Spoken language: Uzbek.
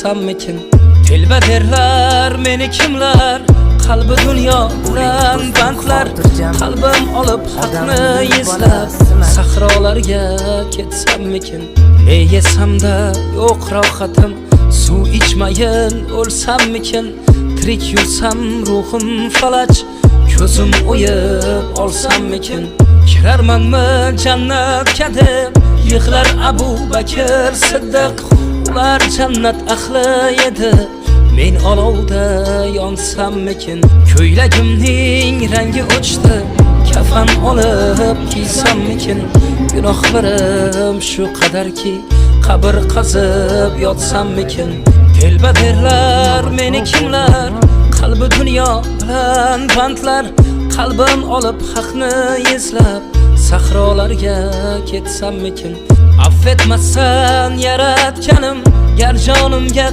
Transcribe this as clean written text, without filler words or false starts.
Sammikin telba derlar meni kimlar, qalbi dunyo bilan bandlar. Qalbim olib haqni izlab sahrolarga ketsammikin. Ne yesamda yo'q rohatim, suv ichmayin o'lsammikin. Tirik yursam ruhim falaj, ko'zim o'yib olsammikin. Kirarmanmi jannatga deb yig'lar Abu Bakr Siddiq. Ular jannat ahli edi, men olovda yonsammikin. Ko'ylagimning rangi o'chdi, kafan olib kiysammikin. Gunohlarim shu qadarki, qabr qazib yotsammikin. Telba derlar meni kimlar, qalbi dunyo bilan bandlar. Qalbim olib haqni izlab sahrolarga ketsammikin. Affetmasan yaratganim, gar jonimga